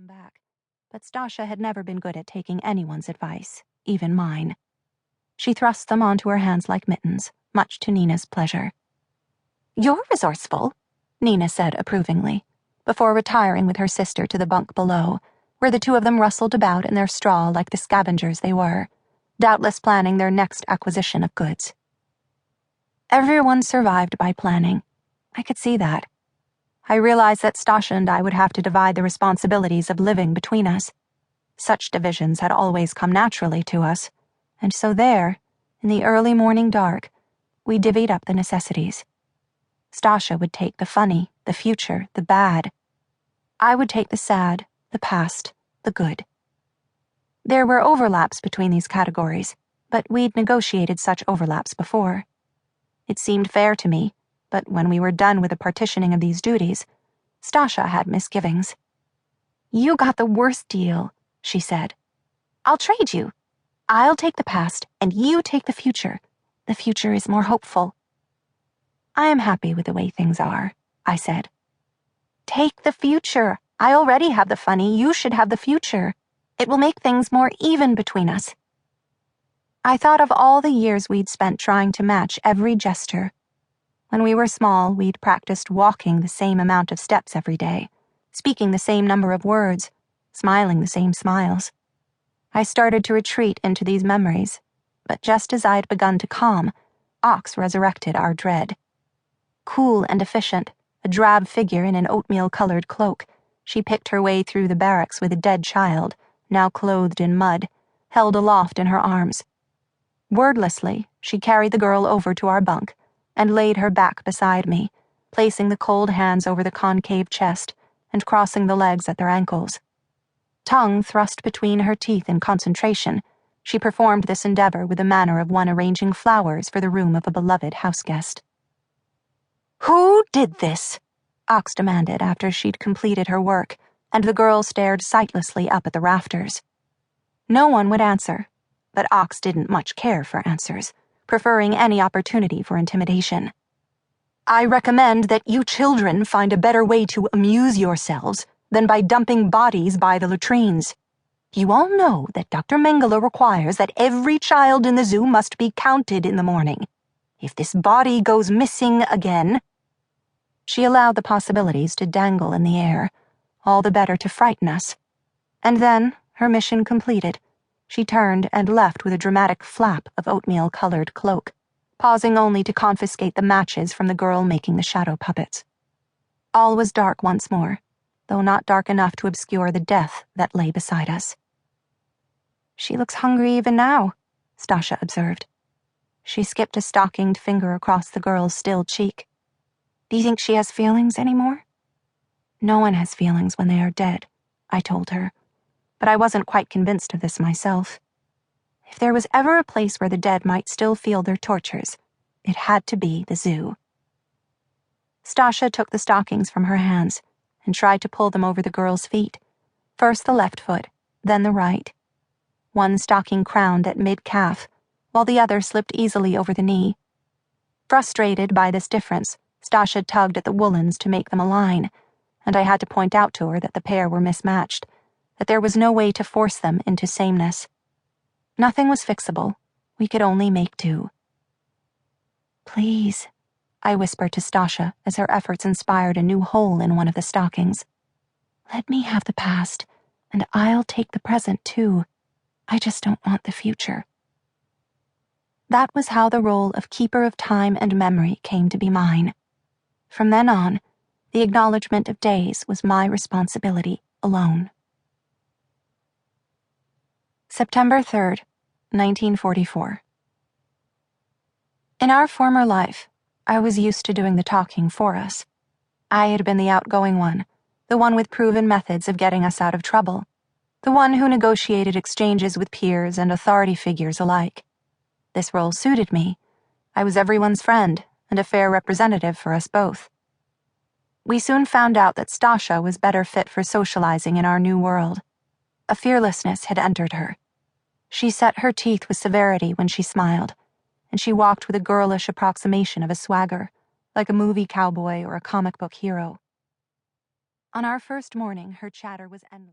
back, but Stasha had never been good at taking anyone's advice, even mine. She thrust them onto her hands like mittens, much to Nina's pleasure. "You're resourceful," Nina said approvingly, before retiring with her sister to the bunk below, where the two of them rustled about in their straw like the scavengers they were, doubtless planning their next acquisition of goods. Everyone survived by planning. I could see that. I realized that Stasha and I would have to divide the responsibilities of living between us. Such divisions had always come naturally to us, and so there, in the early morning dark, we divvied up the necessities. Stasha would take the funny, the future, the bad. I would take the sad, the past, the good. There were overlaps between these categories, but we'd negotiated such overlaps before. It seemed fair to me, but when we were done with the partitioning of these duties, Stasha had misgivings. "You got the worst deal," she said. "I'll trade you. I'll take the past, and you take the future. The future is more hopeful." "I am happy with the way things are," I said. "Take the future. I already have the funny. You should have the future. It will make things more even between us." I thought of all the years we'd spent trying to match every gesture. When we were small, we'd practiced walking the same amount of steps every day, speaking the same number of words, smiling the same smiles. I started to retreat into these memories, but just as I'd begun to calm, Ox resurrected our dread. Cool and efficient, a drab figure in an oatmeal-colored cloak, she picked her way through the barracks with a dead child, now clothed in mud, held aloft in her arms. Wordlessly, she carried the girl over to our bunk and laid her back beside me, placing the cold hands over the concave chest and crossing the legs at their ankles. Tongue thrust between her teeth in concentration, she performed this endeavor with the manner of one arranging flowers for the room of a beloved houseguest. "Who did this?" Ox demanded after she'd completed her work, and the girl stared sightlessly up at the rafters. No one would answer, but Ox didn't much care for answers, preferring any opportunity for intimidation. "I recommend that you children find a better way to amuse yourselves than by dumping bodies by the latrines. You all know that Dr. Mengele requires that every child in the zoo must be counted in the morning. If this body goes missing again—" She allowed the possibilities to dangle in the air, all the better to frighten us. And then, her mission completed, she turned and left with a dramatic flap of oatmeal-colored cloak, pausing only to confiscate the matches from the girl making the shadow puppets. All was dark once more, though not dark enough to obscure the death that lay beside us. "She looks hungry even now," Stasha observed. She skipped a stockinged finger across the girl's still cheek. "Do you think she has feelings anymore?" "No one has feelings when they are dead," I told her, but I wasn't quite convinced of this myself. If there was ever a place where the dead might still feel their tortures, it had to be the zoo. Stasha took the stockings from her hands and tried to pull them over the girl's feet, first the left foot, then the right. One stocking crowned at mid-calf, while the other slipped easily over the knee. Frustrated by this difference, Stasha tugged at the woolens to make them align, and I had to point out to her that the pair were mismatched, that there was no way to force them into sameness. Nothing was fixable. We could only make do. "Please," I whispered to Stasha as her efforts inspired a new hole in one of the stockings. "Let me have the past, and I'll take the present too. I just don't want the future." That was how the role of keeper of time and memory came to be mine. From then on, the acknowledgement of days was my responsibility alone. September 3rd, 1944. In our former life, I was used to doing the talking for us. I had been the outgoing one, the one with proven methods of getting us out of trouble, the one who negotiated exchanges with peers and authority figures alike. This role suited me. I was everyone's friend and a fair representative for us both. We soon found out that Stasha was better fit for socializing in our new world. A fearlessness had entered her. She set her teeth with severity when she smiled, and she walked with a girlish approximation of a swagger, like a movie cowboy or a comic book hero. On our first morning, her chatter was endless.